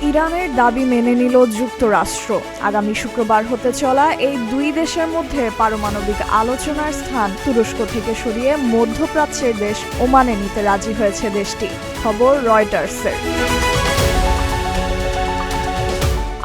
ইরানের দাবি মেনে নিল যুক্তরাষ্ট্র। আগামী শুক্রবার হতে চলা এই দুই দেশের মধ্যে পারমাণবিক আলোচনার স্থান তুরস্ক থেকে সরিয়ে মধ্যপ্রাচ্যের দেশ ওমানে নিতে রাজি হয়েছে দেশটি। খবর রয়টার্সের।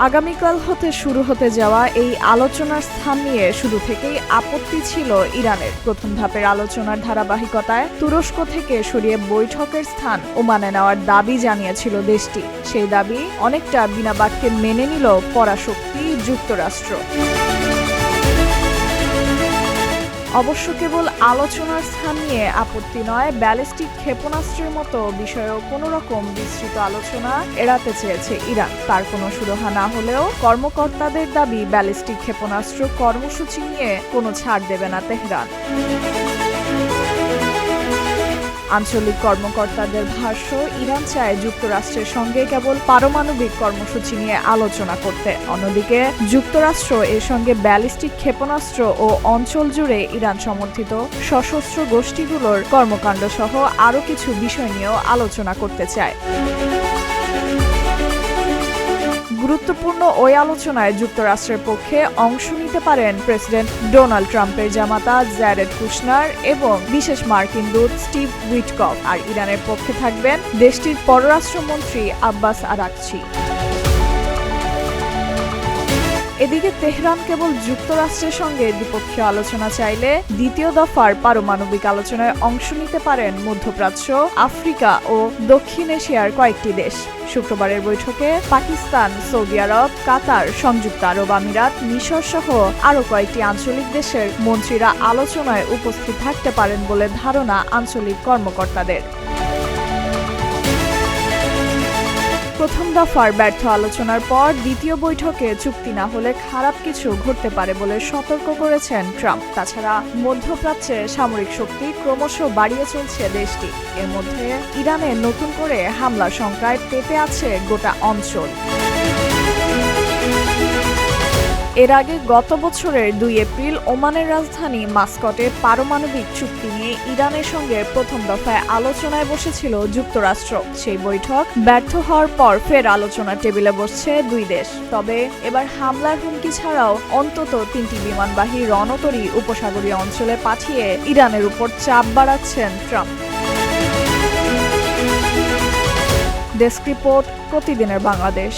আগামীকাল হতে শুরু হতে যাওয়া এই আলোচনার স্থান নিয়ে শুরু থেকেই আপত্তি ছিল ইরানের। প্রথম ধাপের আলোচনার ধারাবাহিকতায় তুরস্ক থেকে সরিয়ে বৈঠকের স্থান ওমানে নেওয়ার দাবি জানিয়েছিল দেশটি। সেই দাবি অনেকটা বিনা বাক্যে মেনে নিল পরাশক্তি যুক্তরাষ্ট্র। অবশ্য কেবল আলোচনার স্থান নিয়ে আপত্তি নয়, ব্যালিস্টিক ক্ষেপণাস্ত্রের মতো বিষয়েও কোনো রকম বিস্তৃত আলোচনা এড়াতে চেয়েছে ইরান। তার কোনো সুরাহা না হলেও কর্মকর্তাদের দাবি ব্যালিস্টিক ক্ষেপণাস্ত্র কর্মসূচি নিয়ে কোনো ছাড় দেবে না তেহরান। আঞ্চলিক কর্মকর্তাদের ভাষ্য, ইরান চায় যুক্তরাষ্ট্রের সঙ্গে কেবল পারমাণবিক কর্মসূচি নিয়ে আলোচনা করতে। অন্যদিকে যুক্তরাষ্ট্র এর সঙ্গে ব্যালিস্টিক ক্ষেপণাস্ত্র ও অঞ্চল জুড়ে ইরান সমর্থিত সশস্ত্র গোষ্ঠীগুলোর কর্মকাণ্ড সহ আরও কিছু বিষয় নিয়েও আলোচনা করতে চায়। গুরুত্বপূর্ণ ওই আলোচনায় যুক্তরাষ্ট্রের পক্ষে অংশ নিতে পারেন প্রেসিডেন্ট ডোনাল্ড ট্রাম্পের জামাতা জ্যারেড কুশনার এবং বিশেষ মার্কিন দূত স্টিভ উইটকফ। আর ইরানের পক্ষে থাকবেন দেশটির পররাষ্ট্রমন্ত্রী আব্বাস আরাকচি। এদিকে তেহরান কেবল যুক্তরাষ্ট্রের সঙ্গে দ্বিপক্ষীয় আলোচনা চাইলে দ্বিতীয় দফার পারমাণবিক আলোচনায় অংশ নিতে পারেন মধ্যপ্রাচ্য, আফ্রিকা ও দক্ষিণ এশিয়ার কয়েকটি দেশ। শুক্রবারের বৈঠকে পাকিস্তান, সৌদি আরব, কাতার, সংযুক্ত আরব আমিরাত, মিশর সহ আরও কয়েকটি আঞ্চলিক দেশের মন্ত্রীরা আলোচনায় উপস্থিত থাকতে পারেন বলে ধারণা আঞ্চলিক কর্মকর্তাদের। প্রথম দফার ব্যর্থ আলোচনার পর দ্বিতীয় বৈঠকে চুক্তি না হলে খারাপ কিছু ঘটতে পারে বলে সতর্ক করেছেন ট্রাম্প। তাছাড়া মধ্যপ্রাচ্যে সামরিক শক্তি ক্রমশ বাড়িয়ে চলছে দেশটি। এর মধ্যে ইরানে নতুন করে হামলার শঙ্কায় পেতে আছে গোটা অঞ্চল। এর আগে গত বছরের 2 এপ্রিল ওমানের রাজধানী মাস্কটে পারমাণবিক চুক্তি নিয়ে ইরানের সঙ্গে প্রথম দফায় আলোচনায় বসেছিল যুক্তরাষ্ট্র। সেই বৈঠক ব্যর্থ হওয়ার পর ফের আলোচনার টেবিলে বসছে দুই দেশ। তবে এবার হামলার হুমকি ছাড়াও অন্তত 3টি বিমানবাহী রণতরী উপসাগরীয় অঞ্চলে পাঠিয়ে ইরানের উপর চাপ বাড়াচ্ছেন ট্রাম্প। ডেস্ক রিপোর্ট, প্রতিদিনের বাংলাদেশ।